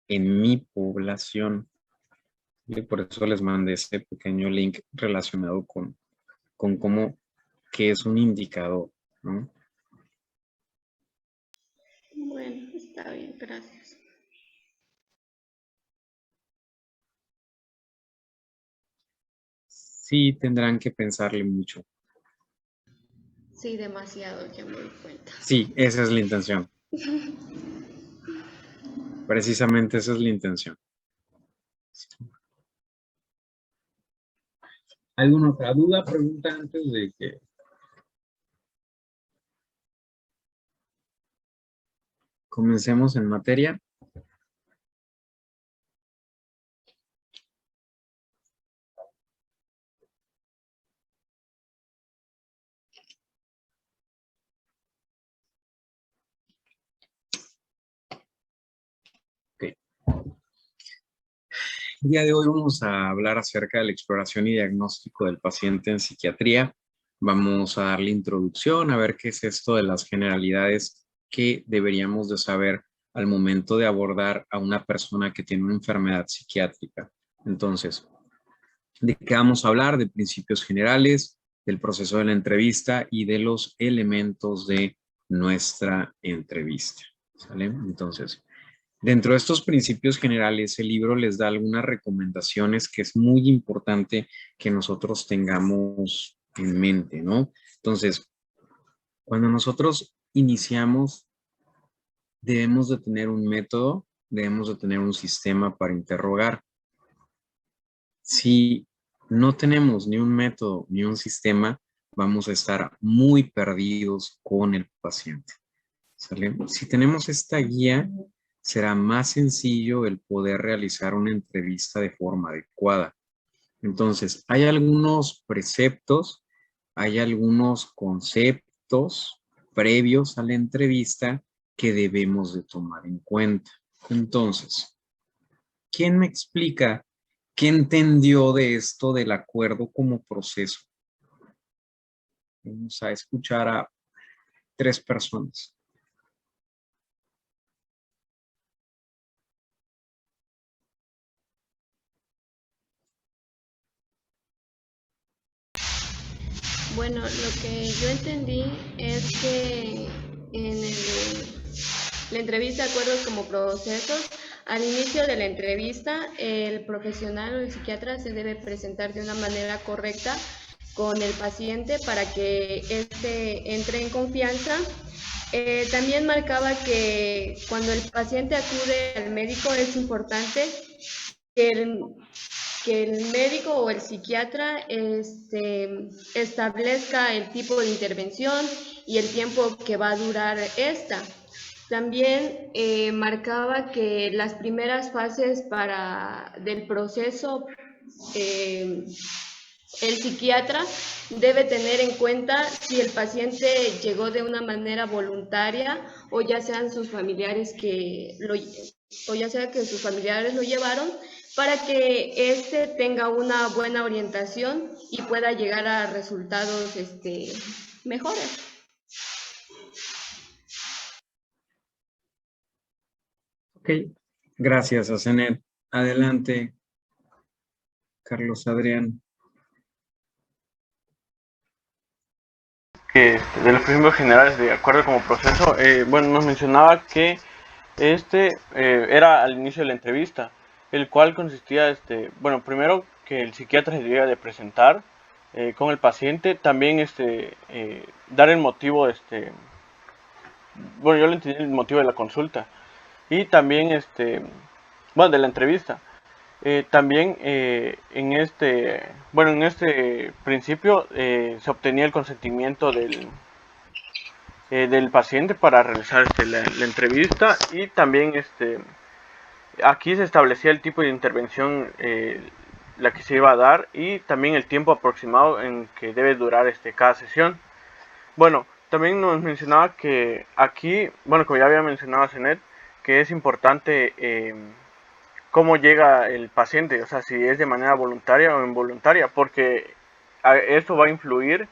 en mi población. Y por eso les mandé este pequeño link relacionado con cómo, qué es un indicador, ¿no? Bueno, está bien, gracias. Sí, tendrán que pensarle mucho. Sí, demasiado, ya me doy cuenta. Sí, esa es la intención. Precisamente esa es la intención. ¿Alguna otra duda, pregunta antes de que comencemos en materia? Ok. El día de hoy vamos a hablar acerca de la exploración y diagnóstico del paciente en psiquiatría. Vamos a darle introducción, a ver qué es esto de las generalidades que deberíamos de saber al momento de abordar a una persona que tiene una enfermedad psiquiátrica. Entonces, ¿de qué vamos a hablar? De principios generales, del proceso de la entrevista y de los elementos de nuestra entrevista. ¿Sale? Entonces, dentro de estos principios generales, el libro les da algunas recomendaciones que es muy importante que nosotros tengamos en mente, ¿no? Entonces, cuando nosotros iniciamos, debemos de tener un método, debemos de tener un sistema para interrogar. Si no tenemos ni un método ni un sistema, vamos a estar muy perdidos con el paciente. ¿Sale? Si tenemos esta guía, será más sencillo el poder realizar una entrevista de forma adecuada. Entonces, hay algunos preceptos, hay algunos conceptos previos a la entrevista que debemos de tomar en cuenta. Entonces, ¿quién me explica qué entendió de esto del acuerdo como proceso? Vamos a escuchar a 3 personas. Bueno, lo que yo entendí es que la entrevista de acuerdos como procesos, al inicio de la entrevista, el profesional o el psiquiatra se debe presentar de una manera correcta con el paciente para que éste entre en confianza. También marcaba que cuando el paciente acude al médico es importante que el médico o el psiquiatra establezca el tipo de intervención y el tiempo que va a durar esta. También marcaba que las primeras fases del proceso, eh, el psiquiatra debe tener en cuenta si el paciente llegó de una manera voluntaria o ya sean sus familiares o ya sea que sus familiares lo llevaron, para que éste tenga una buena orientación y pueda llegar a resultados mejores. Ok, gracias, Asenet. Adelante, Carlos Adrián. Que de los principios generales de acuerdo como proceso, bueno, nos mencionaba que era al inicio de la entrevista, el cual consistía, bueno, primero que el psiquiatra se debía de presentar con el paciente, también dar el motivo, bueno, yo le entendí el motivo de la consulta y también, bueno, de la entrevista. También bueno, en este principio se obtenía el consentimiento del paciente para realizar la entrevista y también aquí se establecía el tipo de intervención la que se iba a dar y también el tiempo aproximado en que debe durar cada sesión. Bueno, también nos mencionaba que aquí, bueno, como ya había mencionado Zenet, que es importante cómo llega el paciente, o sea, si es de manera voluntaria o involuntaria, porque esto va a influir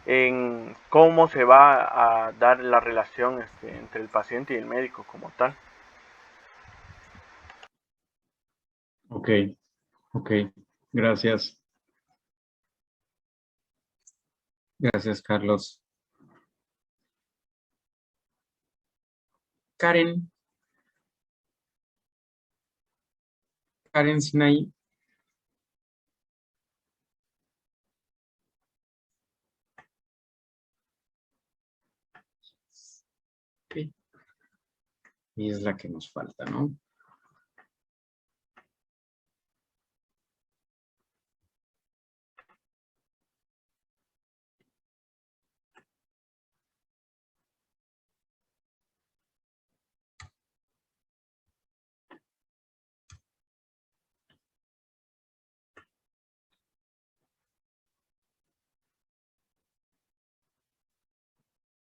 en cómo se va a dar la relación entre el paciente y el médico como tal. Ok, ok. Gracias. Gracias, Carlos. Karen. Karen Sinai. Ok. Y es la que nos falta, ¿no?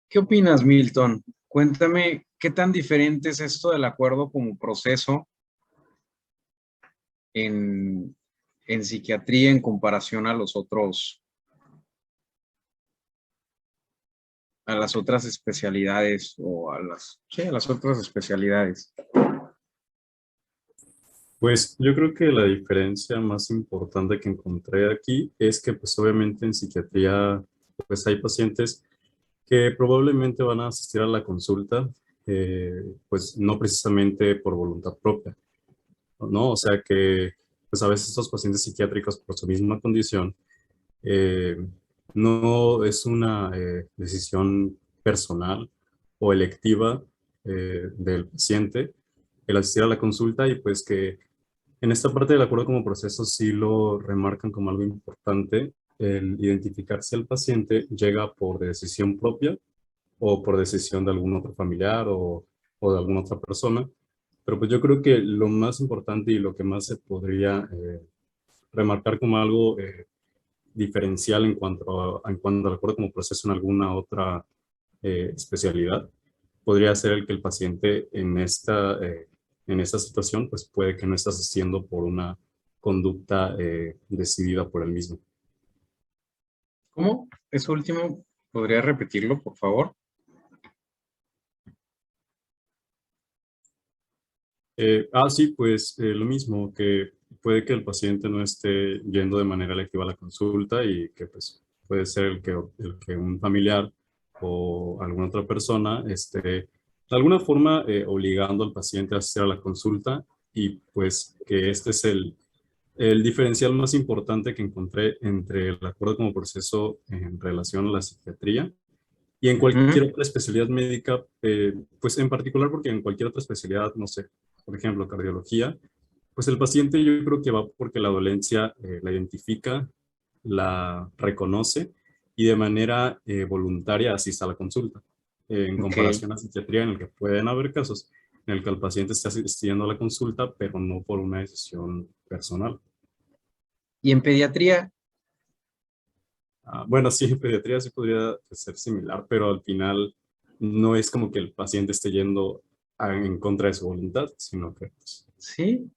¿Qué opinas, Milton? Cuéntame, ¿qué tan diferente es esto del acuerdo como proceso en, en psiquiatría en comparación a los otros, a las otras especialidades o sí, a las otras especialidades? Pues yo creo que la diferencia más importante que encontré aquí es que pues obviamente en psiquiatría pues hay pacientes que probablemente van a asistir a la consulta pues no precisamente por voluntad propia, ¿no? O sea que pues a veces estos pacientes psiquiátricos por su misma condición eh, no es una decisión personal o electiva del paciente el asistir a la consulta y pues que en esta parte del acuerdo como proceso sí lo remarcan como algo importante, el identificar si el paciente llega por decisión propia o por decisión de algún otro familiar o de alguna otra persona. Pero pues yo creo que lo más importante y lo que más se podría remarcar como algo diferencial en cuanto al acuerdo como proceso en alguna otra especialidad, podría ser el que el paciente en esta situación pues puede que no esté asistiendo por una conducta decidida por él mismo. ¿Cómo? Eso último, ¿podría repetirlo, por favor? Sí, pues lo mismo, que puede que el paciente no esté yendo de manera electiva a la consulta y que pues puede ser el que un familiar o alguna otra persona esté de alguna forma obligando al paciente a asistir a la consulta y pues que este es el diferencial más importante que encontré entre el acuerdo como proceso en relación a la psiquiatría y en cualquier Ujú. otra especialidad médica, pues en particular porque en cualquier otra especialidad, no sé, por ejemplo, cardiología, pues el paciente yo creo que va porque la dolencia la identifica, la reconoce y de manera voluntaria asiste a la consulta. En Ok. comparación a psiquiatría, en el que pueden haber casos en el que el paciente está asistiendo a la consulta, pero no por una decisión personal. ¿Y en pediatría? Bueno, sí, en pediatría sí podría ser similar, pero al final no es como que el paciente esté yendo en contra de su voluntad, sino que pues, Sí.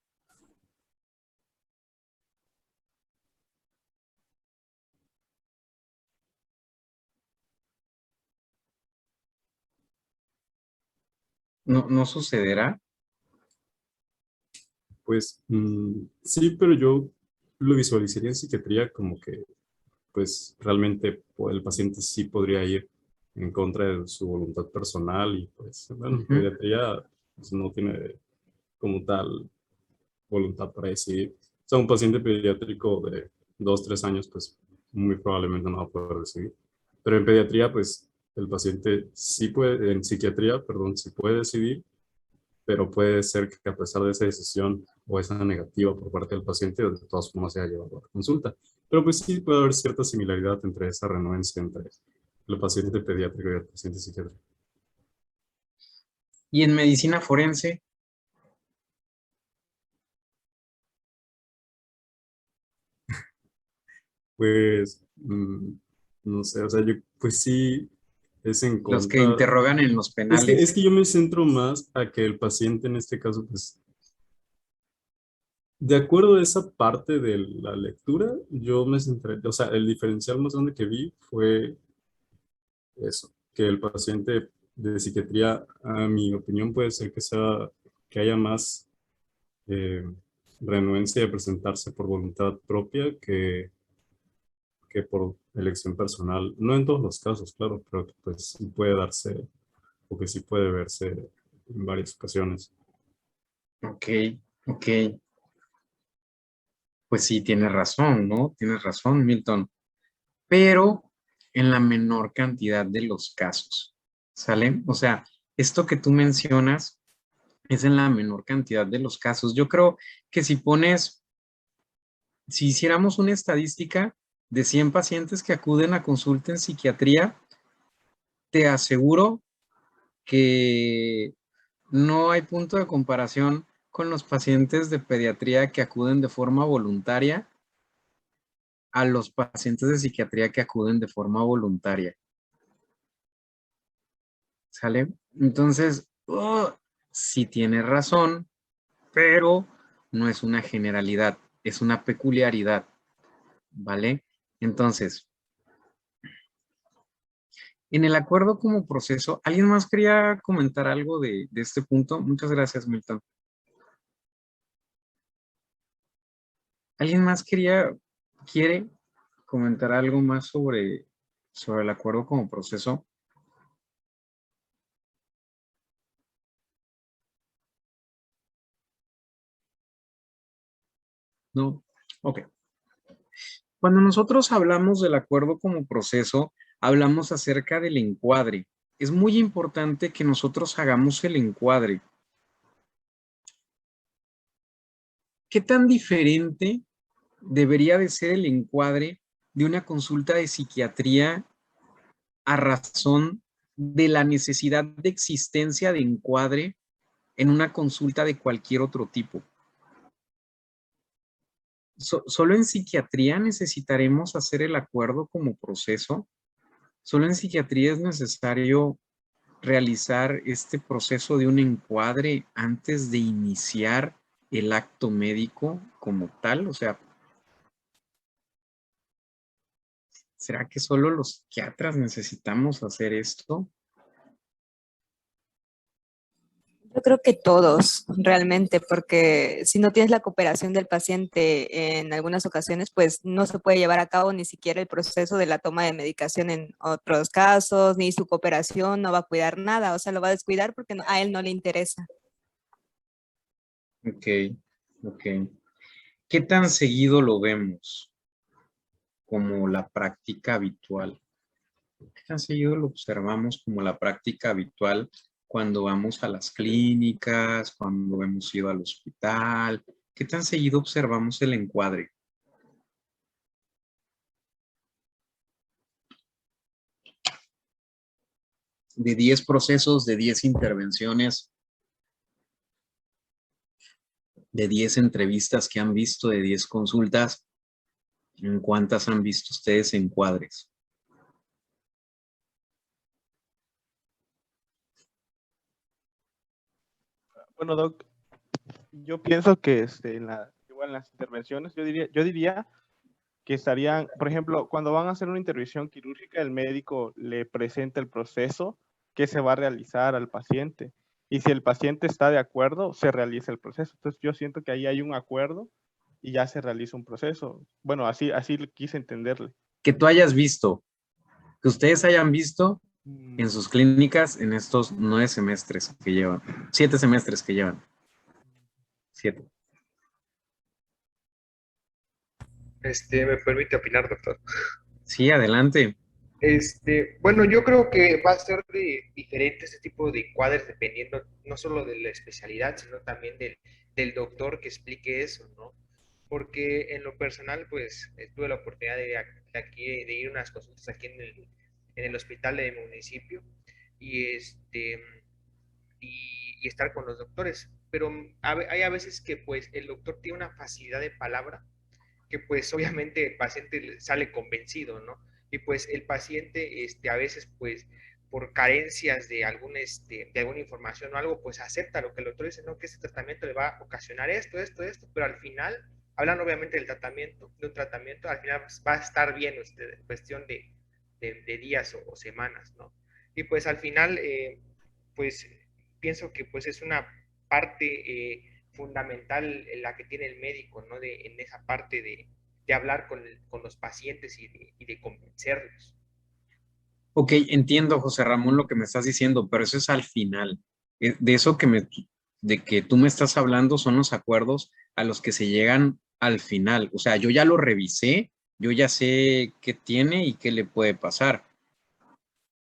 No, no sucederá. pues sí, pero yo lo visualizaría en psiquiatría como que pues realmente el paciente sí podría ir en contra de su voluntad personal y pues bueno, en Ujú. pediatría pues, no tiene como tal voluntad para decidir. O sea, un paciente pediátrico de 2, 3 años pues muy probablemente no va a poder decidir. Pero en pediatría pues el paciente sí puede, en psiquiatría, perdón, sí puede decidir, pero puede ser que a pesar de esa decisión o esa negativa por parte del paciente, de todas formas se haya llevado a la consulta. Pero pues sí puede haber cierta similaridad entre esa renuencia entre el paciente pediátrico y el paciente psiquiátrico. ¿Y en medicina forense? Pues, no sé, o sea, yo pues sí es en Los que contra. interrogan en los Es penales. que yo me centro más a que el paciente en este caso, pues, de acuerdo a esa parte de la lectura, yo me centré, o sea, el diferencial más grande que vi fue eso, que el paciente de psiquiatría, a mi opinión, puede ser que sea, que haya más, eh, renuencia de presentarse por voluntad propia que por elección personal. No en todos los casos, claro, pero que, pues sí puede darse o que sí puede verse en varias ocasiones. Ok, ok. Pues sí, tienes razón, ¿no? Tienes razón, Milton. Pero en la menor cantidad de los casos, ¿sale? O sea, esto que tú mencionas es en la menor cantidad de los casos. Yo creo que si hiciéramos una estadística de 100 pacientes que acuden a consulta en psiquiatría, te aseguro que no hay punto de comparación con los pacientes de pediatría que acuden de forma voluntaria a los pacientes de psiquiatría que acuden de forma voluntaria. ¿Sale? Entonces, sí tiene razón, pero no es una generalidad, es una peculiaridad, ¿vale? Entonces, en el acuerdo como proceso, ¿alguien más quería comentar algo de este punto? Muchas gracias, Milton. ¿Alguien más quiere comentar algo más sobre el acuerdo como proceso? No. Ok. Cuando nosotros hablamos del acuerdo como proceso, hablamos acerca del encuadre. Es muy importante que nosotros hagamos el encuadre. ¿Qué tan diferente debería de ser el encuadre de una consulta de psiquiatría a razón de la necesidad de existencia de encuadre en una consulta de cualquier otro tipo? Solo en psiquiatría necesitaremos hacer el acuerdo como proceso. Solo en psiquiatría es necesario realizar este proceso de un encuadre antes de iniciar el acto médico como tal. O sea, ¿será que solo los psiquiatras necesitamos hacer esto? Yo creo que todos, realmente, porque si no tienes la cooperación del paciente en algunas ocasiones, pues no se puede llevar a cabo ni siquiera el proceso de la toma de medicación en otros casos, ni su cooperación no va a cuidar nada, o sea, lo va a descuidar porque a él no le interesa. Ok, ok. ¿Qué tan seguido lo vemos como la práctica habitual? ¿Qué tan seguido lo observamos como la práctica habitual cuando vamos a las clínicas, cuando hemos ido al hospital? ¿Qué tan seguido observamos el encuadre? De 10 procesos, de 10 intervenciones, de 10 entrevistas que han visto, de 10 consultas, ¿en cuántas han visto ustedes encuadres? Bueno, Doc, yo pienso que igual en las intervenciones, yo diría que estarían, por ejemplo, cuando van a hacer una intervención quirúrgica, el médico le presenta el proceso que se va a realizar al paciente. Y si el paciente está de acuerdo, se realiza el proceso. Entonces yo siento que ahí hay un acuerdo y ya se realiza un proceso. Bueno, así quise entenderle. Que tú hayas visto, que ustedes hayan visto en Mm, sus clínicas en estos 9 semestres que llevan, 7 semestres que llevan, 7. ¿Me permite opinar, doctor? Sí, adelante. Bueno, yo creo que va a ser diferente este tipo de encuadres dependiendo no solo de la especialidad, sino también del doctor que explique eso, ¿no? Porque en lo personal, pues, tuve la oportunidad de ir a unas consultas aquí en el hospital de mi municipio y, y estar con los doctores. Pero hay a veces que, pues, el doctor tiene una facilidad de palabra que pues obviamente el paciente sale convencido, ¿no? Y pues el paciente a veces pues por carencias de alguna información o algo, pues acepta lo que el doctor dice, no, que este tratamiento le va a ocasionar esto, pero al final, hablan obviamente del tratamiento, de un tratamiento, al final pues, va a estar bien, cuestión de días o semanas, ¿no? Y pues al final, pues pienso que pues es una parte fundamental la que tiene el médico, ¿no? En esa parte de hablar con los pacientes y de convencerlos. Ok, entiendo, José Ramón, lo que me estás diciendo, pero eso es al final. De eso de que tú me estás hablando son los acuerdos a los que se llegan al final. O sea, yo ya lo revisé, yo ya sé qué tiene y qué le puede pasar.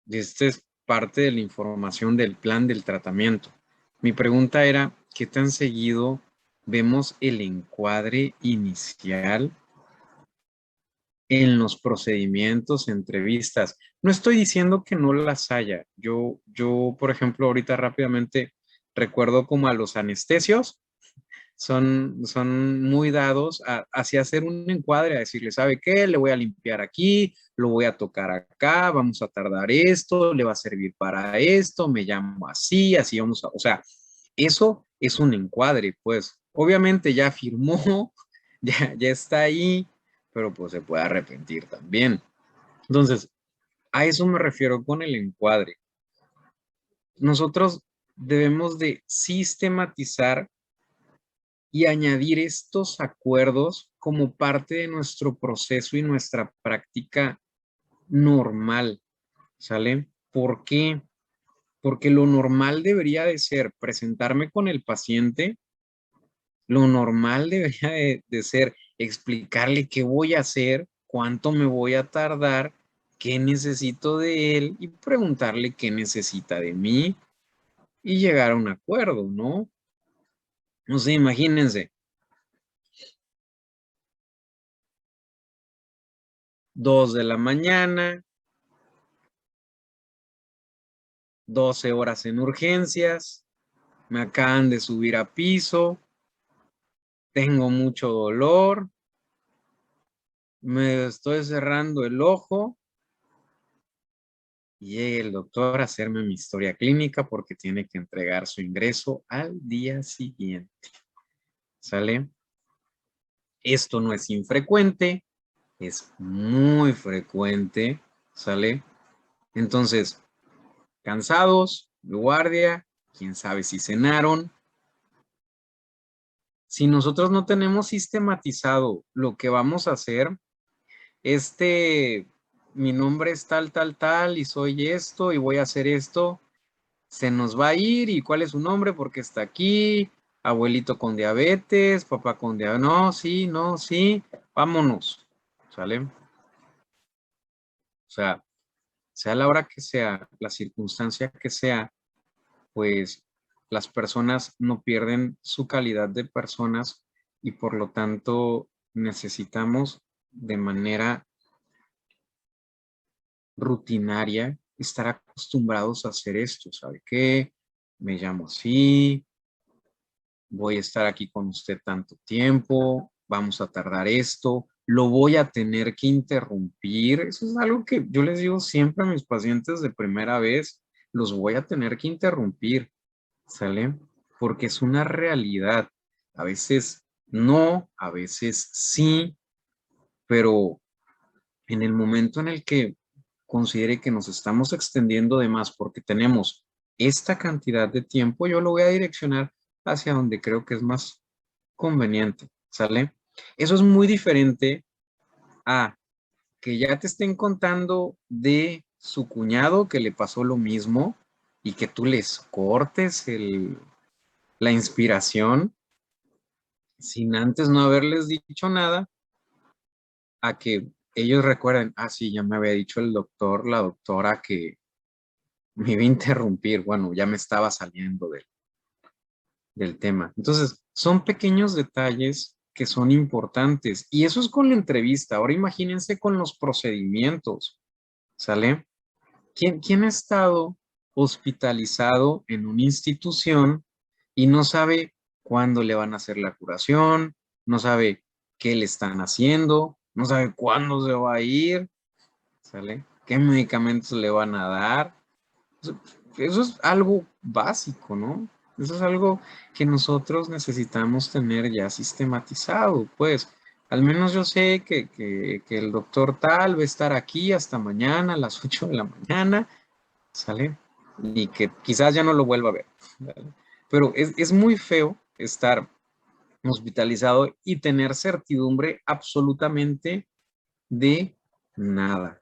Esta es parte de la información del plan del tratamiento. Mi pregunta era, ¿qué tan seguido vemos el encuadre inicial en los procedimientos, entrevistas? No estoy diciendo que no las haya. Por ejemplo, ahorita rápidamente recuerdo como a los anestesios son muy dados hacia hacer un encuadre, a decirle, ¿sabe qué? Le voy a limpiar aquí, lo voy a tocar acá, vamos a tardar esto, le va a servir para esto, me llamo así, así vamos a, o sea, eso es un encuadre, pues, obviamente ya firmó, ya está ahí, pero pues se puede arrepentir también. Entonces, a eso me refiero con el encuadre. Nosotros debemos de sistematizar y añadir estos acuerdos como parte de nuestro proceso y nuestra práctica normal, ¿sale? ¿Por qué? Porque lo normal debería de ser presentarme con el paciente, lo normal debería de ser explicarle qué voy a hacer, cuánto me voy a tardar, qué necesito de él y preguntarle qué necesita de mí y llegar a un acuerdo, ¿no? No sé, imagínense, 2 de la mañana, 12 horas en urgencias, me acaban de subir a piso, tengo mucho dolor, me estoy cerrando el ojo y llega el doctor a hacerme mi historia clínica porque tiene que entregar su ingreso al día siguiente. ¿Sale? Esto no es infrecuente, es muy frecuente, ¿sale? Entonces, cansados, de guardia, quién sabe si cenaron. Si nosotros no tenemos sistematizado lo que vamos a hacer, mi nombre es tal, tal, tal, y soy esto, y voy a hacer esto, se nos va a ir, y cuál es su nombre, porque está aquí, abuelito con diabetes, papá con diabetes, no, sí, vámonos, ¿sale? O sea la hora que sea, la circunstancia que sea, pues las personas no pierden su calidad de personas y por lo tanto necesitamos de manera rutinaria estar acostumbrados a hacer esto. ¿Sabe qué? Me llamo así, voy a estar aquí con usted tanto tiempo, vamos a tardar esto, lo voy a tener que interrumpir. Eso es algo que yo les digo siempre a mis pacientes de primera vez, los voy a tener que interrumpir, ¿sale? Porque es una realidad. A veces no, a veces sí, pero en el momento en el que considere que nos estamos extendiendo de más porque tenemos esta cantidad de tiempo, yo lo voy a direccionar hacia donde creo que es más conveniente, ¿sale? Eso es muy diferente a que ya te estén contando de su cuñado que le pasó lo mismo y que tú les cortes la inspiración sin antes no haberles dicho nada, a que ellos recuerden, sí, ya me había dicho el doctor, la doctora que me iba a interrumpir, bueno, ya me estaba saliendo del tema. Entonces, son pequeños detalles que son importantes y eso es con la entrevista. Ahora imagínense con los procedimientos, ¿sale? ¿Quién ha estado hospitalizado en una institución y no sabe cuándo le van a hacer la curación, no sabe qué le están haciendo, no sabe cuándo se va a ir, ¿sale? ¿Qué medicamentos le van a dar? Eso es algo básico, ¿no? Eso es algo que nosotros necesitamos tener ya sistematizado, pues. Al menos yo sé que el doctor tal va a estar aquí hasta mañana a las 8 de la mañana, ¿sale? Y que quizás ya no lo vuelva a ver, ¿vale? Pero es muy feo estar hospitalizado y tener certidumbre absolutamente de nada.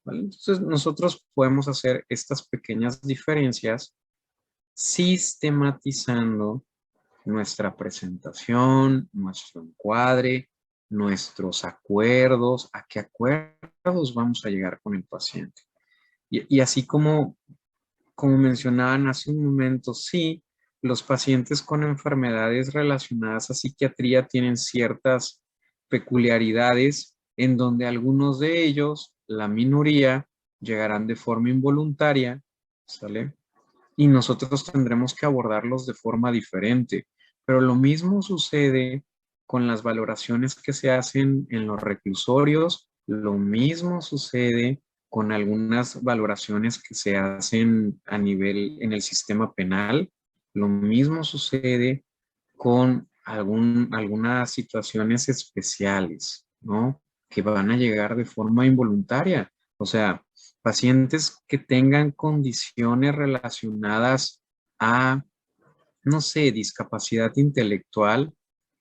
¿Vale? Entonces nosotros podemos hacer estas pequeñas diferencias sistematizando nuestra presentación, nuestro encuadre, nuestros acuerdos, a qué acuerdos vamos a llegar con el paciente. Y así como mencionaban hace un momento, sí, los pacientes con enfermedades relacionadas a psiquiatría tienen ciertas peculiaridades en donde algunos de ellos, la minoría, llegarán de forma involuntaria, ¿sale? Y nosotros tendremos que abordarlos de forma diferente. Pero lo mismo sucede con las valoraciones que se hacen en los reclusorios, lo mismo sucede con algunas valoraciones que se hacen a nivel en el sistema penal, lo mismo sucede con algunas situaciones especiales, ¿no? Que van a llegar de forma involuntaria. O sea, pacientes que tengan condiciones relacionadas a, no sé, discapacidad intelectual,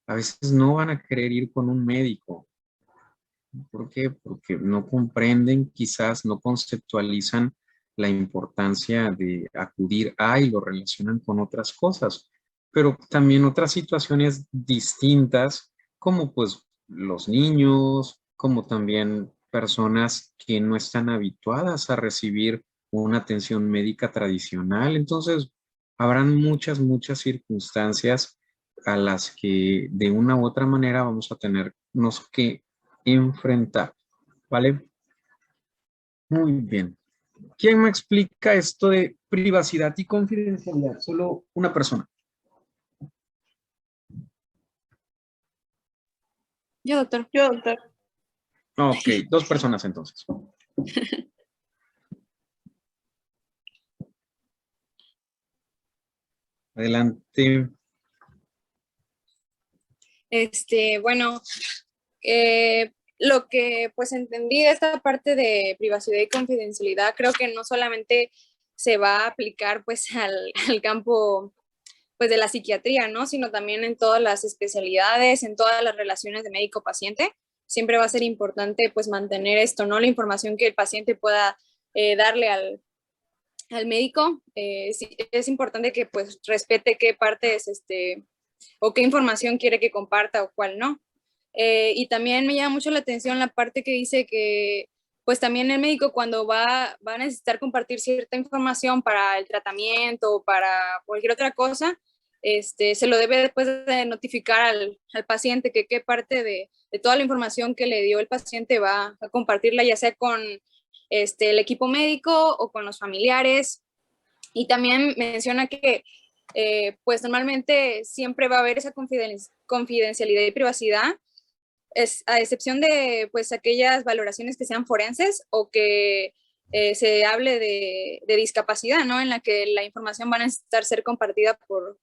a veces no van a querer ir con un médico. ¿Por qué? Porque no comprenden, quizás no conceptualizan la importancia de acudir a y lo relacionan con otras cosas. Pero también otras situaciones distintas, como pues los niños, como también personas que no están habituadas a recibir una atención médica tradicional. Entonces, habrán muchas circunstancias a las que de una u otra manera vamos a tenernos que enfrentar, ¿vale? Muy bien. ¿Quién me explica esto de privacidad y confidencialidad? Solo una persona. Yo, doctor. Ok, 2 personas entonces. Adelante. Bueno, lo que pues entendí de esta parte de privacidad y confidencialidad, creo que no solamente se va a aplicar pues al campo pues de la psiquiatría, ¿no? Sino también en todas las especialidades, en todas las relaciones de médico-paciente. Siempre va a ser importante pues mantener esto, ¿no? La información que el paciente pueda darle al médico. Sí, es importante que pues respete qué partes o qué información quiere que comparta o cuál no. Y también me llama mucho la atención la parte que dice que pues también el médico cuando va a necesitar compartir cierta información para el tratamiento o para cualquier otra cosa, se lo debe después de notificar al paciente que qué parte de toda la información que le dio el paciente va a compartirla, ya sea con el equipo médico o con los familiares. Y también menciona que pues normalmente siempre va a haber esa confidencialidad y privacidad, a excepción de pues aquellas valoraciones que sean forenses o que se hable de discapacidad, ¿no? En la que la información va a necesitar ser compartida por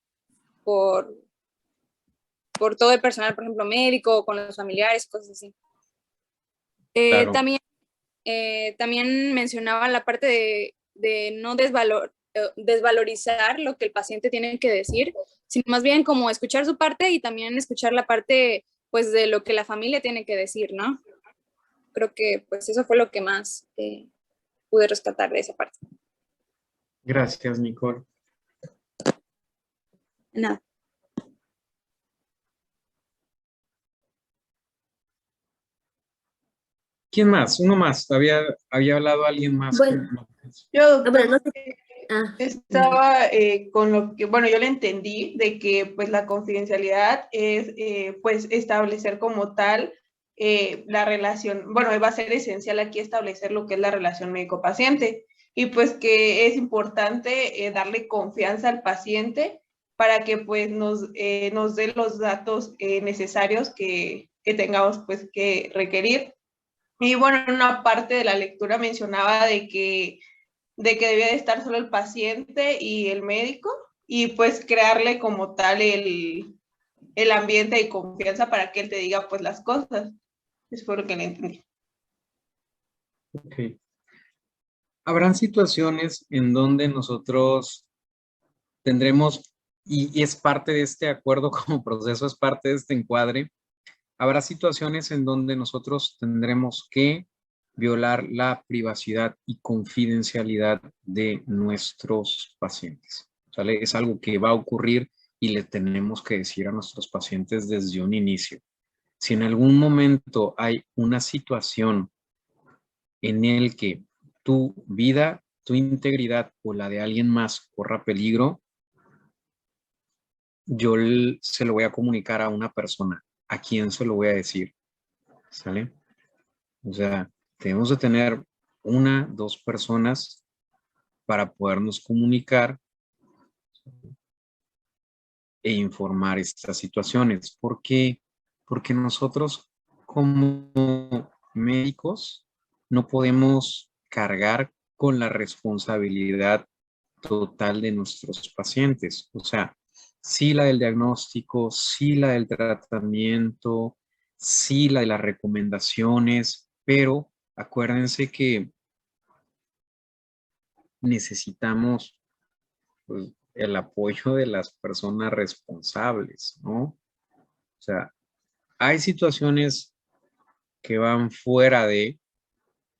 todo el personal, por ejemplo, médico, con los familiares, cosas así. Claro. También mencionaba la parte de no desvalorizar lo que el paciente tiene que decir, sino más bien como escuchar su parte y también escuchar la parte pues de lo que la familia tiene que decir, ¿no? Creo que pues eso fue lo que más pude rescatar de esa parte. Gracias, Nicole. Nada. ¿Quién más? Uno más. Había hablado alguien más. Bueno, Yo, pero no doctor, sé. Ah, estaba con lo que, bueno, yo le entendí de que pues la confidencialidad es pues establecer como tal la relación, bueno, va a ser esencial aquí establecer lo que es la relación médico-paciente y pues que es importante darle confianza al paciente para que pues nos dé los datos necesarios que tengamos pues que requerir. Y bueno, en una parte de la lectura mencionaba de que debía de estar solo el paciente y el médico y pues crearle como tal el ambiente de confianza para que él te diga pues las cosas. Eso fue lo que le entendí. Ok. Habrán situaciones en donde nosotros tendremos y es parte de este acuerdo como proceso, es parte de este encuadre. Habrá situaciones en donde nosotros tendremos que violar la privacidad y confidencialidad de nuestros pacientes, ¿sale? Es algo que va a ocurrir y le tenemos que decir a nuestros pacientes desde un inicio. Si en algún momento hay una situación en el que tu vida, tu integridad o la de alguien más corra peligro, yo se lo voy a comunicar a una persona. ¿A quién se lo voy a decir? ¿Sale? O sea, tenemos de tener una, dos personas para podernos comunicar e informar estas situaciones. ¿Por qué? Porque nosotros como médicos no podemos cargar con la responsabilidad total de nuestros pacientes. O sea, sí la del diagnóstico, sí la del tratamiento, sí la de las recomendaciones, pero acuérdense que necesitamos, pues, el apoyo de las personas responsables, ¿no? O sea, hay situaciones que van fuera de,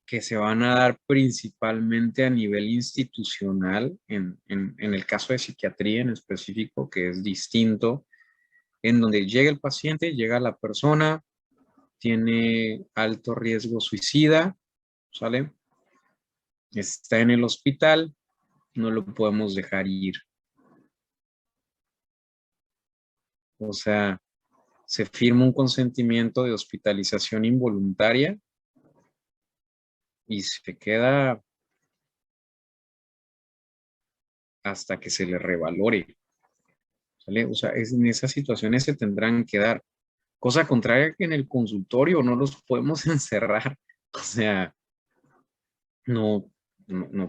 que se van a dar principalmente a nivel institucional, en el caso de psiquiatría en específico, que es distinto, en donde llega el paciente, llega la persona, tiene alto riesgo suicida, ¿sale? Está en el hospital, no lo podemos dejar ir. O sea, se firma un consentimiento de hospitalización involuntaria y se queda hasta que se le revalore, ¿sale? O sea, en esas situaciones se tendrán que dar. Cosa contraria que en el consultorio no los podemos encerrar. O sea, no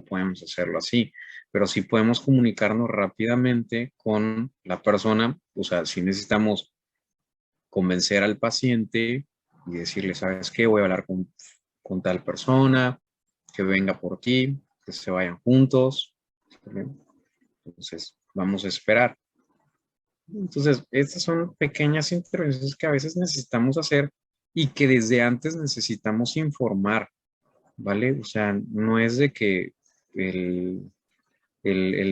podemos hacerlo así, pero sí podemos comunicarnos rápidamente con la persona. O sea, si necesitamos convencer al paciente y decirle, ¿sabes qué? Voy a hablar con tal persona, que venga por ti, que se vayan juntos. ¿Vale? Entonces, vamos a esperar. Entonces, estas son pequeñas intervenciones que a veces necesitamos hacer y que desde antes necesitamos informar, ¿vale? O sea, no es de que el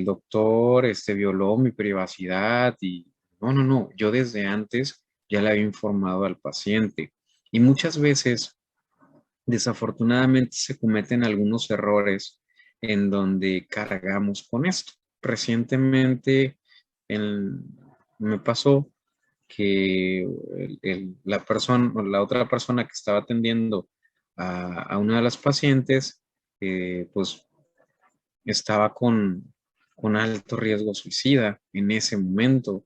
doctor violó mi privacidad y no, yo desde antes ya le había informado al paciente. Y muchas veces, desafortunadamente, se cometen algunos errores en donde cargamos con esto. Recientemente me pasó que la persona, o la otra persona que estaba atendiendo a una de las pacientes, pues estaba con alto riesgo suicida en ese momento.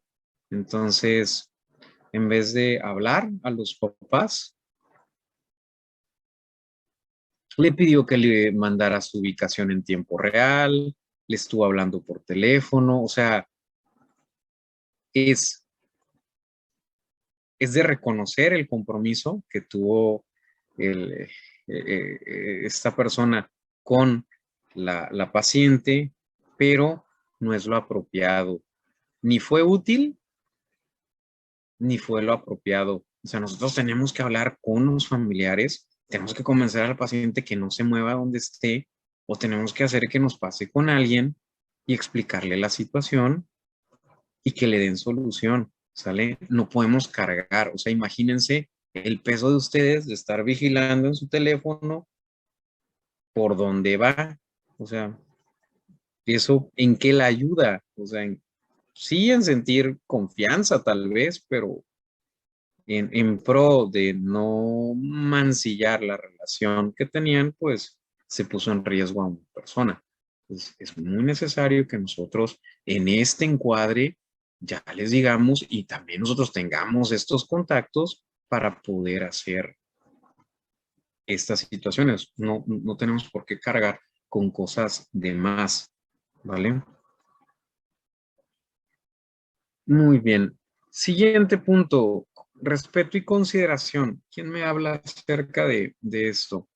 Entonces, en vez de hablar a los papás, le pidió que le mandara su ubicación en tiempo real, le estuvo hablando por teléfono, o sea, es, es de reconocer el compromiso que tuvo esta persona con la paciente, pero no es lo apropiado. Ni fue útil, ni fue lo apropiado. O sea, nosotros tenemos que hablar con los familiares, tenemos que convencer al paciente que no se mueva donde esté, o tenemos que hacer que nos pase con alguien y explicarle la situación y que le den solución, ¿sale? No podemos cargar, o sea, imagínense el peso de ustedes de estar vigilando en su teléfono por dónde va, o sea, eso en qué la ayuda, o sea, sí en sentir confianza tal vez, pero en pro de no mancillar la relación que tenían, pues se puso en riesgo a una persona. Entonces, es muy necesario que nosotros en este encuadre ya les digamos y también nosotros tengamos estos contactos para poder hacer estas situaciones. No tenemos por qué cargar con cosas de más, ¿vale? Muy bien. Siguiente punto, respeto y consideración. ¿Quién me habla acerca de esto?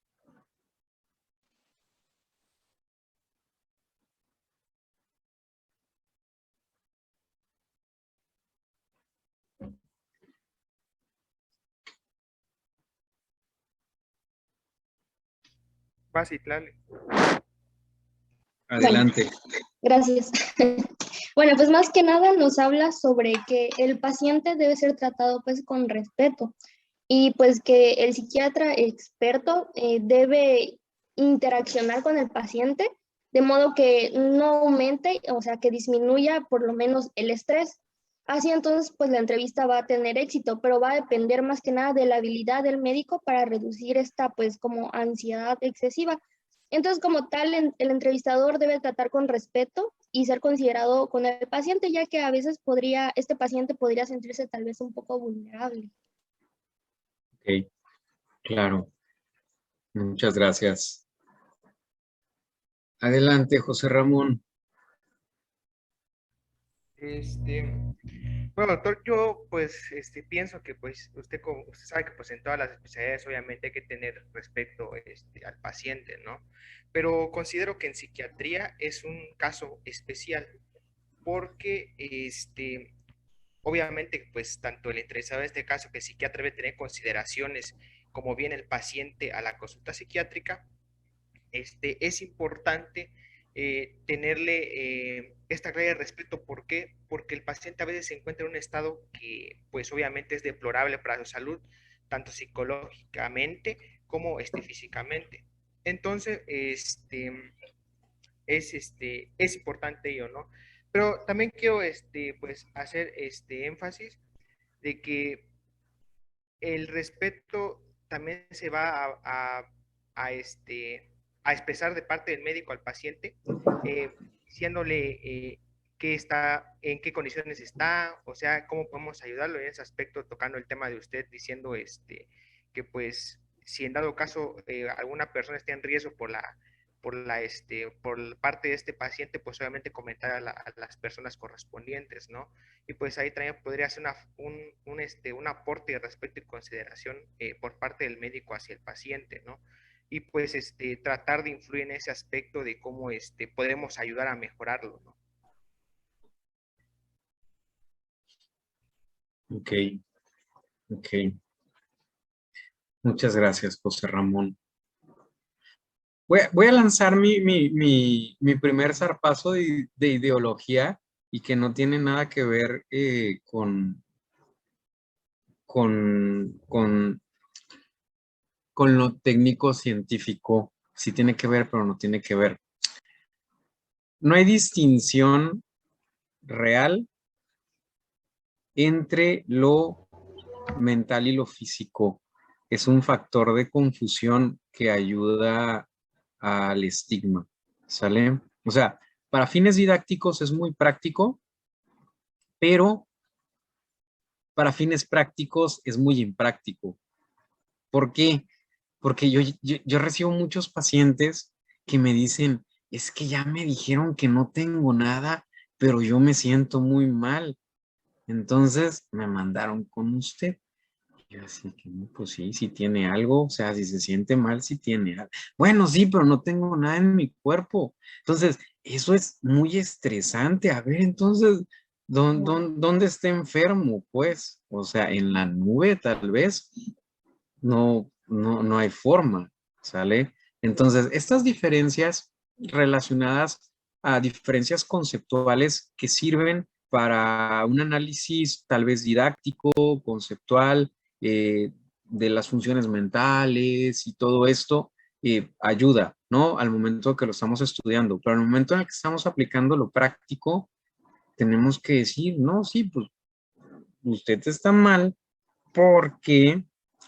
Va, Citlali. Adelante. Gracias. Bueno, pues más que nada nos habla sobre que el paciente debe ser tratado pues con respeto y pues que el psiquiatra experto debe interaccionar con el paciente de modo que no aumente, o sea, que disminuya por lo menos el estrés. Así entonces, pues la entrevista va a tener éxito, pero va a depender más que nada de la habilidad del médico para reducir esta pues como ansiedad excesiva. Entonces, como tal, el entrevistador debe tratar con respeto y ser considerado con el paciente, ya que a veces este paciente podría sentirse tal vez un poco vulnerable. Ok, claro. Muchas gracias. Adelante, José Ramón. Bueno, doctor, yo pues pienso que pues usted sabe que pues en todas las especialidades obviamente hay que tener respeto al paciente, ¿no? Pero considero que en psiquiatría es un caso especial porque obviamente pues tanto el interesado en este caso que el psiquiatra debe tener consideraciones como viene el paciente a la consulta psiquiátrica, es importante tenerle esta clase de respeto. ¿Por qué? Porque el paciente a veces se encuentra en un estado que, pues obviamente es deplorable para su salud, tanto psicológicamente como físicamente. Entonces, es importante ello, ¿no? Pero también quiero, pues, hacer énfasis de que el respeto también se va a, a expresar de parte del médico al paciente, diciéndole en qué condiciones está, o sea, cómo podemos ayudarlo en ese aspecto, tocando el tema de usted, diciendo que pues si en dado caso alguna persona está en riesgo por parte de este paciente, pues obviamente comentar a las personas correspondientes, ¿no? Y pues ahí también podría ser un aporte de respeto y consideración por parte del médico hacia el paciente, ¿no? Y pues tratar de influir en ese aspecto de cómo podemos ayudar a mejorarlo, ¿no? Ok, ok. Muchas gracias, José Ramón. Voy a lanzar mi primer zarpazo de ideología y que no tiene nada que ver con lo técnico científico. Sí tiene que ver, pero no tiene que ver. No hay distinción real entre lo mental y lo físico. Es un factor de confusión que ayuda al estigma, ¿sale? O sea, para fines didácticos es muy práctico, pero para fines prácticos es muy impráctico. ¿Por qué? Porque yo recibo muchos pacientes que me dicen, es que ya me dijeron que no tengo nada, pero yo me siento muy mal. Entonces me mandaron con usted. Y yo así que, no, pues sí, sí tiene algo, o sea, si se siente mal, sí tiene algo. Bueno, sí, pero no tengo nada en mi cuerpo. Entonces, eso es muy estresante. A ver, entonces, ¿dónde está enfermo? Pues, o sea, en la nube tal vez no hay forma, ¿sale? Entonces, estas diferencias relacionadas a diferencias conceptuales que sirven para un análisis tal vez didáctico, conceptual, de las funciones mentales y todo esto, ayuda, ¿no? Al momento que lo estamos estudiando, pero al momento en el que estamos aplicando lo práctico, tenemos que decir, no, sí, pues usted está mal porque,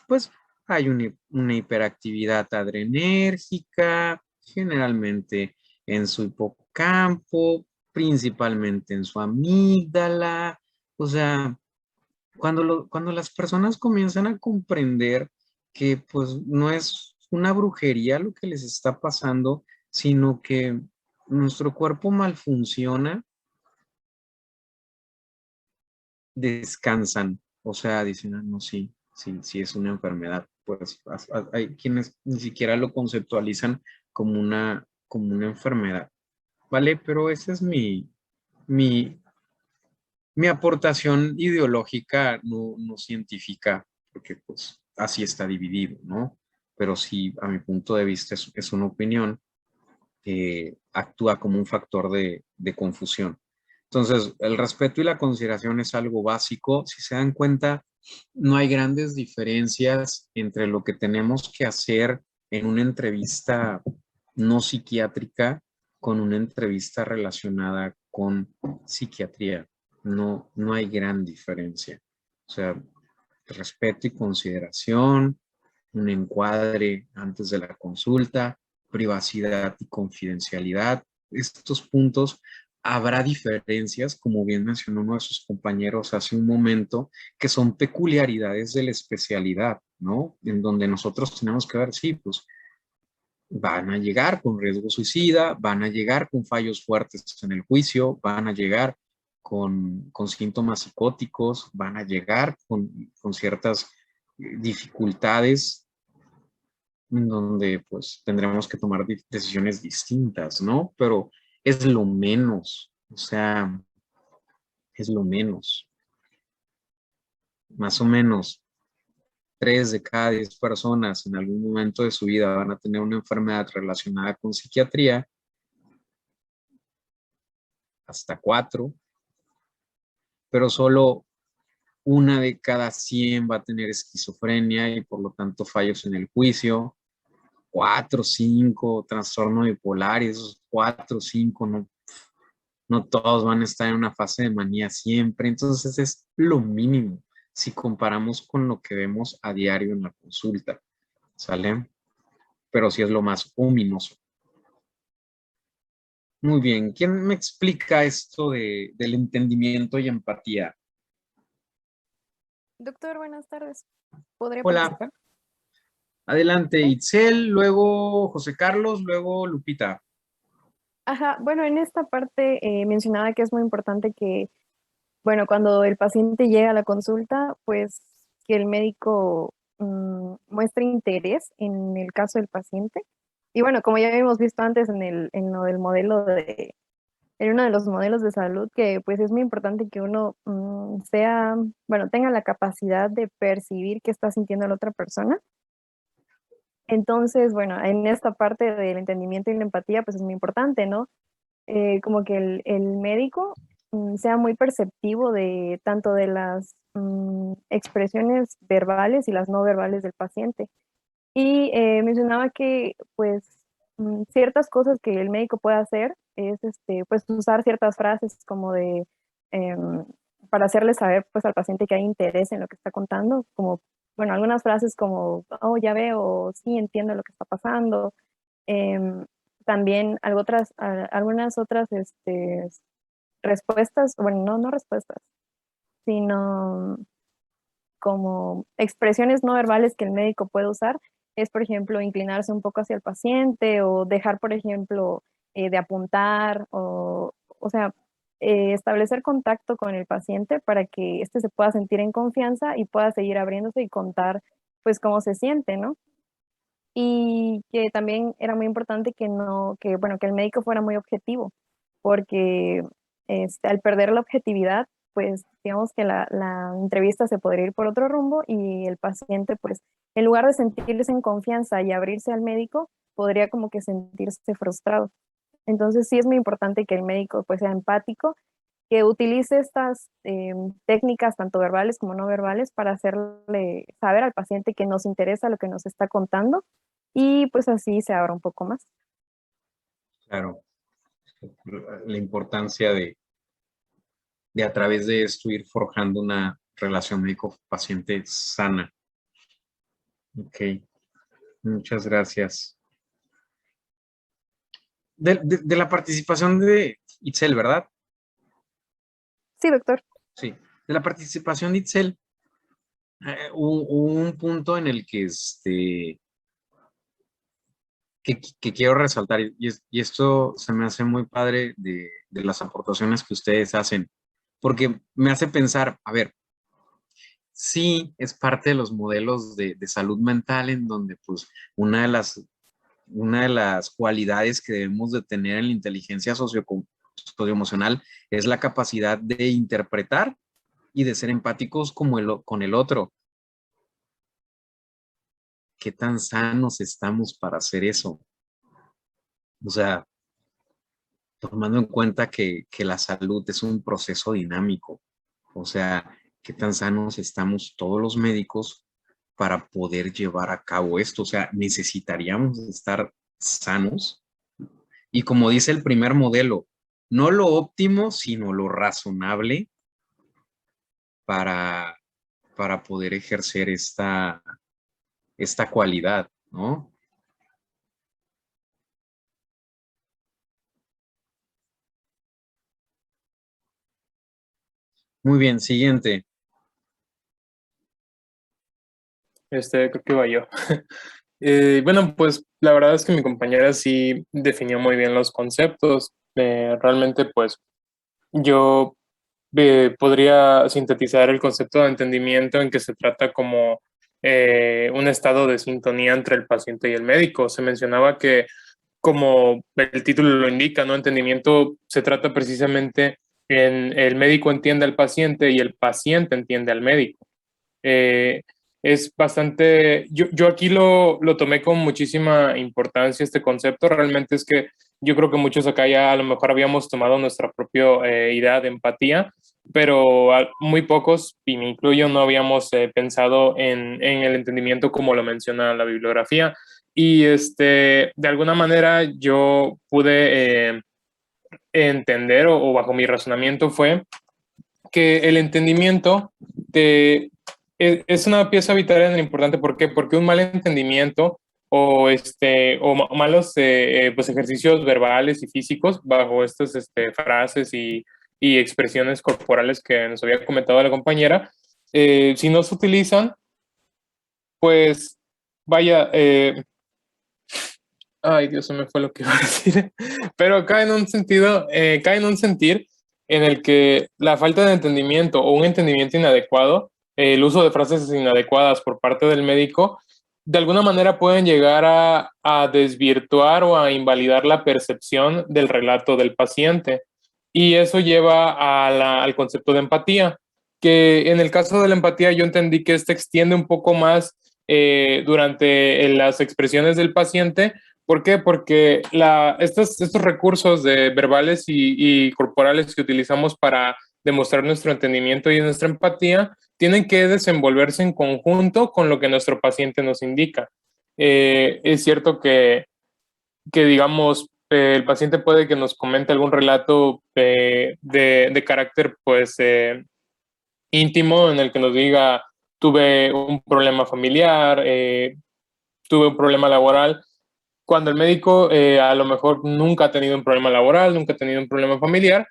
pues, hay una hiperactividad adrenérgica, generalmente en su hipocampo, principalmente en su amígdala. O sea, cuando las personas comienzan a comprender que pues no es una brujería lo que les está pasando, sino que nuestro cuerpo malfunciona, descansan. O sea, dicen, no, sí, sí, sí es una enfermedad. Pues hay quienes ni siquiera lo conceptualizan como una enfermedad, ¿vale? Pero esa es mi, mi aportación ideológica, no científica, porque pues así está dividido, ¿no? pero sí, a mi punto de vista, es una opinión, actúa como un factor de confusión. Entonces, el respeto y la consideración es algo básico. Si se dan cuenta, no hay grandes diferencias entre lo que tenemos que hacer en una entrevista no psiquiátrica con una entrevista relacionada con psiquiatría. No, no hay gran diferencia. O sea, respeto y consideración, un encuadre antes de la consulta, privacidad y confidencialidad. Estos puntos habrá diferencias, como bien mencionó uno de sus compañeros hace un momento, que son peculiaridades de la especialidad, ¿no? En donde nosotros tenemos que ver, sí, pues van a llegar con riesgo suicida, van a llegar con fallos fuertes en el juicio, van a llegar con síntomas psicóticos, van a llegar con ciertas dificultades en donde pues tendremos que tomar decisiones distintas, ¿no? Pero es lo menos, o sea, es lo menos. Más o menos 3 de cada 10 personas en algún momento de su vida van a tener una enfermedad relacionada con psiquiatría, hasta 4, pero solo 1 de cada 100 va a tener esquizofrenia y por lo tanto fallos en el juicio. 4, 5, trastorno bipolar, y esos 4, 5, no todos van a estar en una fase de manía siempre. Entonces es lo mínimo si comparamos con lo que vemos a diario en la consulta, ¿sale? Pero sí es lo más ominoso. Muy bien, ¿quién me explica esto del entendimiento y empatía? Doctor, buenas tardes. ¿Podría Hola, participar? adelante Ok. Itzel, luego José Carlos, luego Lupita. Ajá, bueno, en esta parte mencionaba que es muy importante que, bueno, cuando el paciente llega a la consulta, pues que el médico muestre interés en el caso del paciente. Y bueno, como ya habíamos visto antes en lo del modelo en uno de los modelos de salud, que pues es muy importante que uno sea, bueno, tenga la capacidad de percibir qué está sintiendo la otra persona. Entonces, bueno, en esta parte del entendimiento y la empatía, pues es muy importante, ¿no? Como que el médico sea muy perceptivo de tanto de las expresiones verbales y las no verbales del paciente. Y mencionaba que, pues, ciertas cosas que el médico puede hacer es, pues, usar ciertas frases como de, em, para hacerle saber, pues, al paciente que hay interés en lo que está contando, como, bueno, algunas frases como, oh, ya veo, sí, entiendo lo que está pasando. Em, También algunas otras, respuestas, bueno, no respuestas, sino como expresiones no verbales que el médico puede usar es, por ejemplo, inclinarse un poco hacia el paciente o dejar, por ejemplo, de apuntar o sea, establecer contacto con el paciente para que éste se pueda sentir en confianza y pueda seguir abriéndose y contar, pues, cómo se siente, ¿no? Y que también era muy importante que no, que, bueno, que el médico fuera muy objetivo, porque al perder la objetividad, pues digamos que la entrevista se podría ir por otro rumbo y el paciente, pues, en lugar de sentirse en confianza y abrirse al médico, podría como que sentirse frustrado. Entonces sí es muy importante que el médico pues sea empático, que utilice estas técnicas tanto verbales como no verbales para hacerle saber al paciente que nos interesa lo que nos está contando y pues así se abra un poco más. Claro, la importancia de a través de esto ir forjando una relación médico-paciente sana. Ok, muchas gracias. De la participación de Itzel, ¿verdad? Sí, doctor. Sí, de la participación de Itzel, hubo un punto en el que, que quiero resaltar, y esto se me hace muy padre de las aportaciones que ustedes hacen, porque me hace pensar, a ver, sí es parte de los modelos de salud mental en donde pues una de las cualidades que debemos de tener en la inteligencia socioemocional es la capacidad de interpretar y de ser empáticos con el otro. ¿qué tan sanos estamos para hacer eso? O sea, tomando en cuenta que la salud es un proceso dinámico. O sea, ¿qué tan sanos estamos todos los médicos para poder llevar a cabo esto? O sea, necesitaríamos estar sanos. Y como dice el primer modelo, no lo óptimo, sino lo razonable para, para poder ejercer esta cualidad, ¿no? Muy bien, siguiente. Creo que iba yo. Bueno, pues la verdad es que mi compañera sí definió muy bien los conceptos. Realmente, pues yo podría sintetizar el concepto de entendimiento en que se trata como un estado de sintonía entre el paciente y el médico. Se mencionaba que, como el título lo indica, ¿no? Entendimiento se trata precisamente en el médico entiende al paciente y el paciente entiende al médico. Eh, es bastante, yo aquí lo tomé con muchísima importancia este concepto. Realmente es que yo creo que muchos acá ya a lo mejor habíamos tomado nuestra propia idea de empatía, pero muy pocos, y me incluyo, no habíamos pensado en el entendimiento como lo menciona la bibliografía. Y de alguna manera yo pude entender o bajo mi razonamiento fue que el entendimiento es una pieza vital y importante. ¿Por qué? Porque un mal entendimiento o malos pues ejercicios verbales y físicos bajo estas frases y expresiones corporales que nos había comentado la compañera, si no se utilizan, pues vaya, ay Dios, se me fue lo que iba a decir, pero cae en un sentido, cae en un sentir en el que la falta de entendimiento o un entendimiento inadecuado, el uso de frases inadecuadas por parte del médico, de alguna manera pueden llegar a desvirtuar o a invalidar la percepción del relato del paciente. Y eso lleva al concepto de empatía, que en el caso de la empatía yo entendí que extiende un poco más durante las expresiones del paciente. ¿Por qué? Porque estos recursos verbales y corporales que utilizamos para demostrar nuestro entendimiento y nuestra empatía tienen que desenvolverse en conjunto con lo que nuestro paciente nos indica. Es cierto que digamos, el paciente puede que nos comente algún relato de carácter, pues, íntimo, en el que nos diga, tuve un problema familiar, tuve un problema laboral, cuando el médico a lo mejor nunca ha tenido un problema laboral, nunca ha tenido un problema familiar,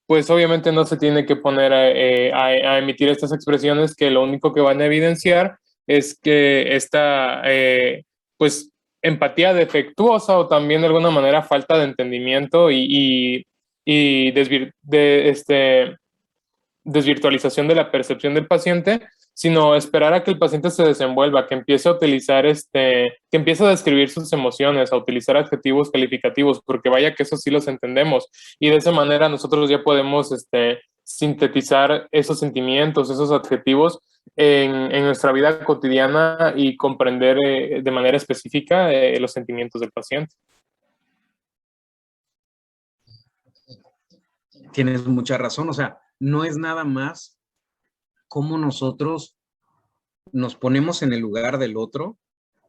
pues obviamente no se tiene que poner a emitir estas expresiones que lo único que van a evidenciar es que esta pues empatía defectuosa o también de alguna manera falta de entendimiento y desvirtualización de la percepción del paciente, sino esperar a que el paciente se desenvuelva, que empiece a utilizar que empiece a describir sus emociones, a utilizar adjetivos calificativos, porque vaya que eso sí los entendemos. Y de esa manera nosotros ya podemos sintetizar esos sentimientos, esos adjetivos en nuestra vida cotidiana y comprender de manera específica los sentimientos del paciente. Tienes mucha razón, o sea, no es nada más cómo nosotros nos ponemos en el lugar del otro,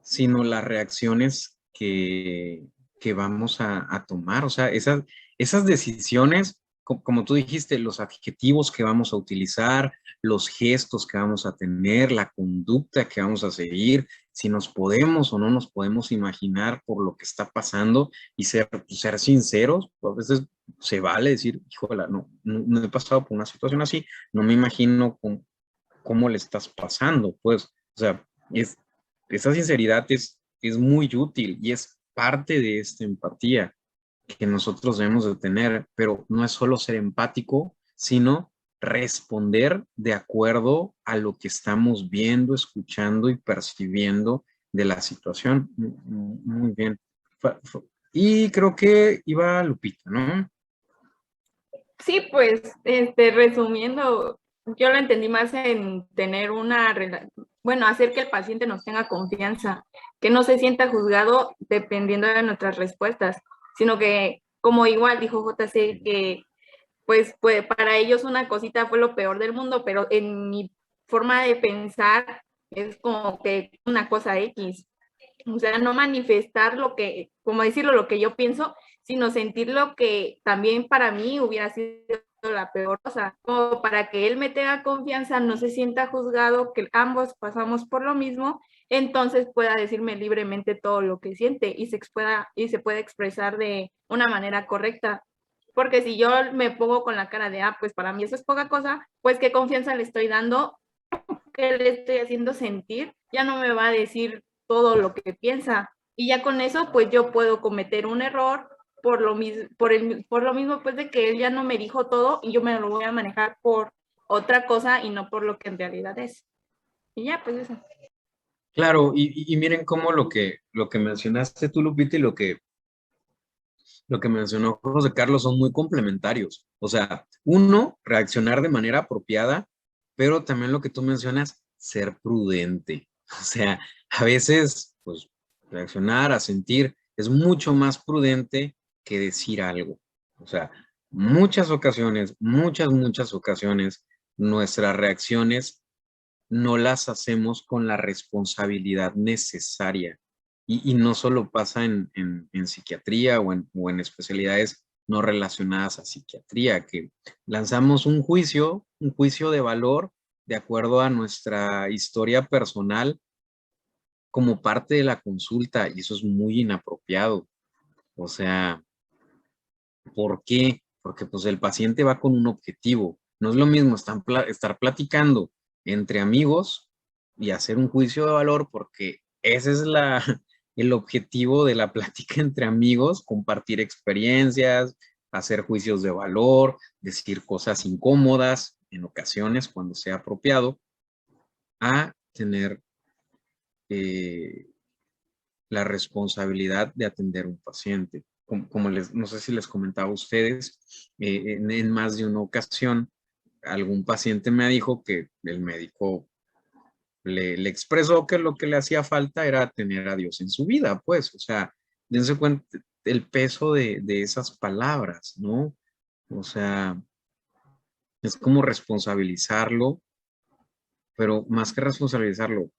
sino las reacciones que vamos a tomar. O sea, esas decisiones, como tú dijiste, los adjetivos que vamos a utilizar, los gestos que vamos a tener, la conducta que vamos a seguir, si nos podemos o no nos podemos imaginar por lo que está pasando y ser sinceros. A veces se vale decir, híjole, no he pasado por una situación así, no me imagino cómo le estás pasando, pues. O sea, esa sinceridad es muy útil y es parte de esta empatía que nosotros debemos de tener, pero no es solo ser empático, sino responder de acuerdo a lo que estamos viendo, escuchando y percibiendo de la situación. Muy bien. Y creo que iba Lupita, ¿no? Sí, pues, resumiendo Yo lo entendí más en tener bueno, hacer que el paciente nos tenga confianza, que no se sienta juzgado dependiendo de nuestras respuestas, sino que, como igual dijo JC, que pues para ellos una cosita fue lo peor del mundo, pero en mi forma de pensar es como que una cosa X. O sea, no manifestar lo que, como decirlo, lo que yo pienso, sino sentir lo que también para mí hubiera sido la peor cosa, como para que él me tenga confianza, no se sienta juzgado, que ambos pasamos por lo mismo, entonces pueda decirme libremente todo lo que siente y se pueda expresar de una manera correcta. Porque si yo me pongo con la cara de, pues para mí eso es poca cosa, pues qué confianza le estoy dando, qué le estoy haciendo sentir, ya no me va a decir todo lo que piensa. Y ya con eso, pues yo puedo cometer un error por lo mismo, pues de que él ya no me dijo todo y yo me lo voy a manejar por otra cosa y no por lo que en realidad es. Y ya, pues eso. Claro, y miren cómo lo que mencionaste tú, Lupita, y lo que mencionó José Carlos son muy complementarios. O sea, uno, reaccionar de manera apropiada, pero también lo que tú mencionas, ser prudente. O sea, a veces, pues, reaccionar, a sentir, es mucho más prudente que decir algo. O sea, muchas ocasiones, nuestras reacciones no las hacemos con la responsabilidad necesaria. Y no solo pasa en psiquiatría o en especialidades no relacionadas a psiquiatría, que lanzamos un juicio de valor de acuerdo a nuestra historia personal como parte de la consulta, y eso es muy inapropiado. O sea, ¿por qué? Porque pues el paciente va con un objetivo. No es lo mismo estar platicando entre amigos y hacer un juicio de valor, porque ese es el objetivo de la plática entre amigos, compartir experiencias, hacer juicios de valor, decir cosas incómodas en ocasiones cuando sea apropiado, a tener la responsabilidad de atender a un paciente. Como no sé si les comentaba a ustedes, en más de una ocasión, algún paciente me dijo que el médico le expresó que lo que le hacía falta era tener a Dios en su vida, pues, o sea, dense cuenta el peso de esas palabras, ¿no? O sea, es como responsabilizarlo, pero más que responsabilizarlo,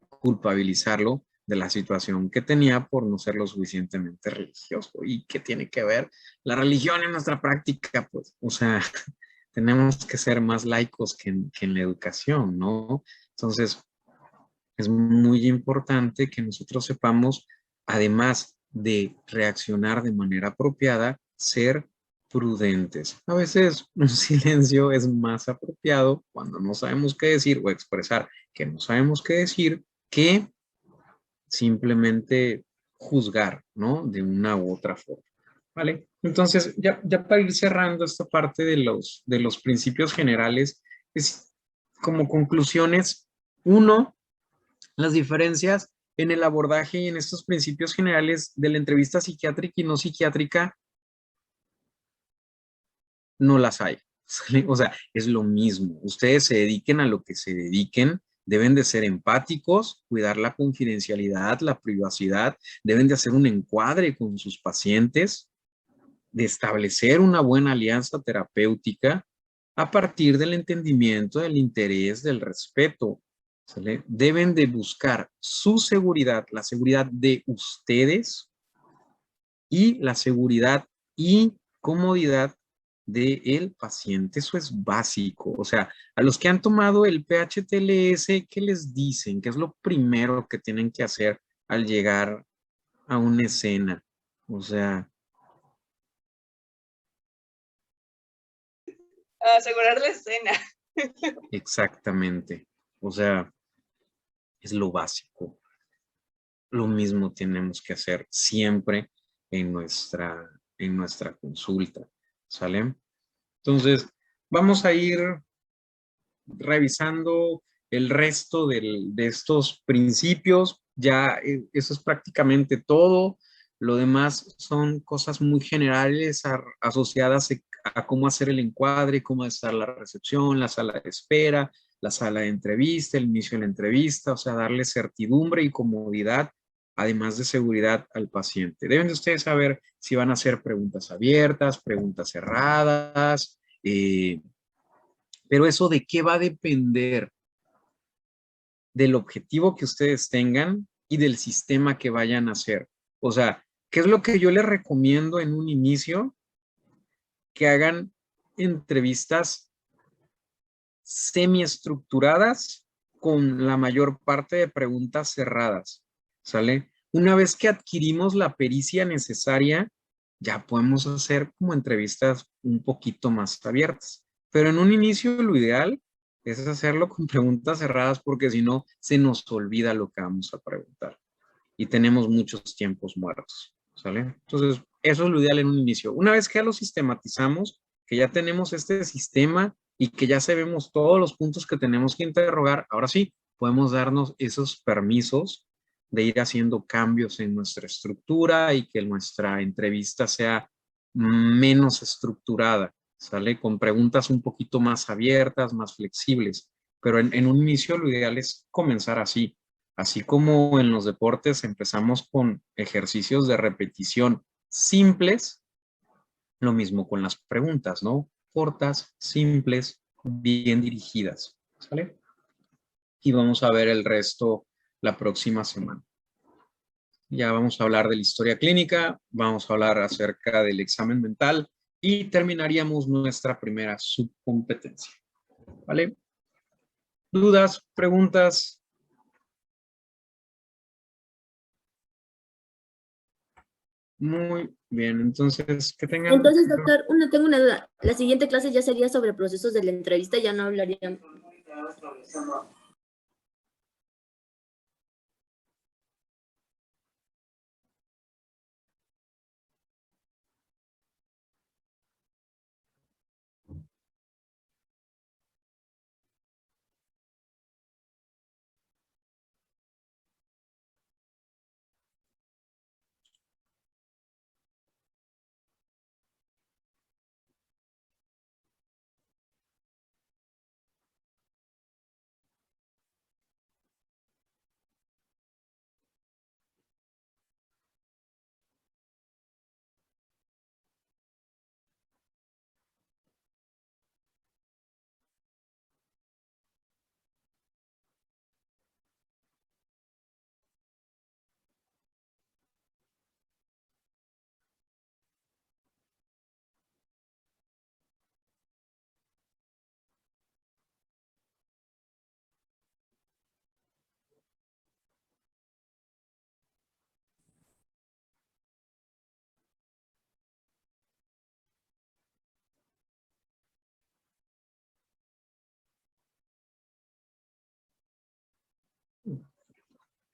culpabilizarlo de la situación que tenía por no ser lo suficientemente religioso. ¿Y qué tiene que ver la religión en nuestra práctica? Pues, o sea, tenemos que ser más laicos que en la educación, ¿no? Entonces, es muy importante que nosotros sepamos, además de reaccionar de manera apropiada, ser prudentes. A veces un silencio es más apropiado cuando no sabemos qué decir o expresar que no sabemos qué decir que simplemente juzgar, ¿no? De una u otra forma. ¿Vale? Entonces, ya para ir cerrando esta parte de los principios generales, es como conclusiones, uno, las diferencias en el abordaje y en estos principios generales de la entrevista psiquiátrica y no psiquiátrica no las hay. O sea, es lo mismo. Ustedes se dediquen a lo que se dediquen, deben de ser empáticos, cuidar la confidencialidad, la privacidad, deben de hacer un encuadre con sus pacientes, de establecer una buena alianza terapéutica a partir del entendimiento, del interés, del respeto. ¿Sale? Deben de buscar su seguridad, la seguridad de ustedes y la seguridad y comodidad del paciente. Eso es básico. O sea, a los que han tomado el PHTLS, ¿qué les dicen? ¿Qué es lo primero que tienen que hacer al llegar a una escena? O sea, asegurar la escena. exactamente. O sea, es lo básico. Lo mismo tenemos que hacer siempre en nuestra consulta. ¿Sale? Entonces, vamos a ir revisando el resto de estos principios. Ya eso es prácticamente todo. Lo demás son cosas muy generales asociadas a cómo hacer el encuadre, cómo estar la recepción, la sala de espera, la sala de entrevista, el inicio de la entrevista, o sea, darle certidumbre y comodidad, además de seguridad al paciente. Deben de ustedes saber si van a hacer preguntas abiertas, preguntas cerradas, pero eso de qué va a depender del objetivo que ustedes tengan y del sistema que vayan a hacer. O sea, ¿qué es lo que yo les recomiendo en un inicio? Que hagan entrevistas semiestructuradas con la mayor parte de preguntas cerradas, ¿sale? Una vez que adquirimos la pericia necesaria, ya podemos hacer como entrevistas un poquito más abiertas. Pero en un inicio lo ideal es hacerlo con preguntas cerradas porque si no se nos olvida lo que vamos a preguntar y tenemos muchos tiempos muertos, ¿sale? Entonces, eso es lo ideal en un inicio. Una vez que ya lo sistematizamos, que ya tenemos este sistema y que ya sabemos todos los puntos que tenemos que interrogar, ahora sí, podemos darnos esos permisos de ir haciendo cambios en nuestra estructura y que nuestra entrevista sea menos estructurada, ¿sale? Con preguntas un poquito más abiertas, más flexibles. Pero en un inicio lo ideal es comenzar así. Así como en los deportes empezamos con ejercicios de repetición simples, lo mismo con las preguntas, ¿no? Cortas, simples, bien dirigidas, ¿sale? Y vamos a ver el resto la próxima semana. Ya vamos a hablar de la historia clínica, vamos a hablar acerca del examen mental y terminaríamos nuestra primera subcompetencia, ¿vale? ¿Dudas, preguntas? Muy bien, entonces, que tengan... Entonces, doctor, tengo una duda. La siguiente clase ya sería sobre procesos de la entrevista, ya no hablarían.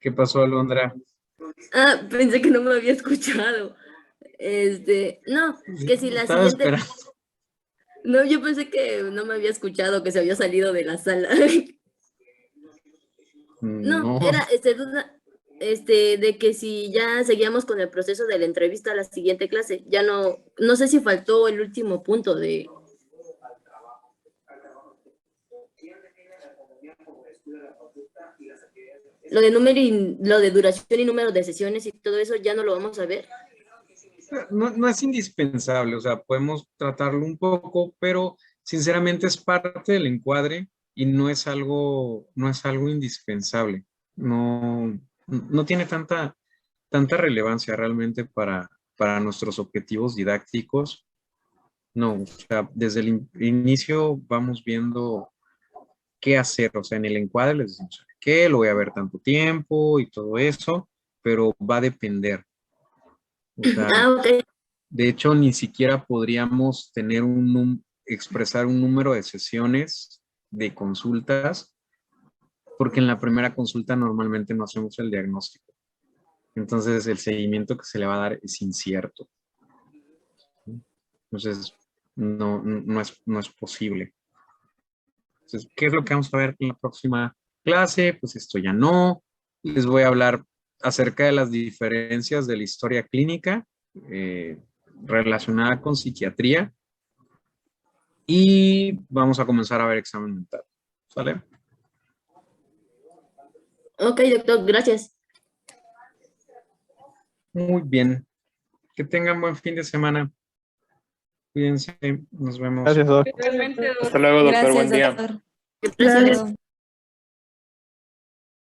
¿Qué pasó, Alondra? Ah, pensé que no me había escuchado. No, que si la Estaba siguiente... esperando. No, yo pensé que no me había escuchado, que se había salido de la sala. No, era duda, de que si ya seguíamos con el proceso de la entrevista a la siguiente clase, ya no sé si faltó el último punto de... Lo de duración y número de sesiones y todo eso, ¿ya no lo vamos a ver? No es indispensable, o sea, podemos tratarlo un poco, pero sinceramente es parte del encuadre y no es algo indispensable. No tiene tanta relevancia realmente para nuestros objetivos didácticos. No, o sea, desde el inicio vamos viendo qué hacer, o sea, en el encuadre les decimos qué, lo voy a ver tanto tiempo y todo eso, pero va a depender. O sea, okay. De hecho, ni siquiera podríamos tener expresar un número de sesiones de consultas, porque en la primera consulta normalmente no hacemos el diagnóstico. Entonces, el seguimiento que se le va a dar es incierto. Entonces, no es posible. Entonces, ¿qué es lo que vamos a ver en la próxima clase? Pues esto ya no. Les voy a hablar acerca de las diferencias de la historia clínica relacionada con psiquiatría. Y vamos a comenzar a ver examen mental. ¿Sale? Ok, doctor, gracias. Muy bien. Que tengan buen fin de semana. Cuídense. Nos vemos. Gracias, doctor. Igualmente, doctor. Hasta luego, doctor. Gracias, Buen día. doctor. Gracias. Hasta luego.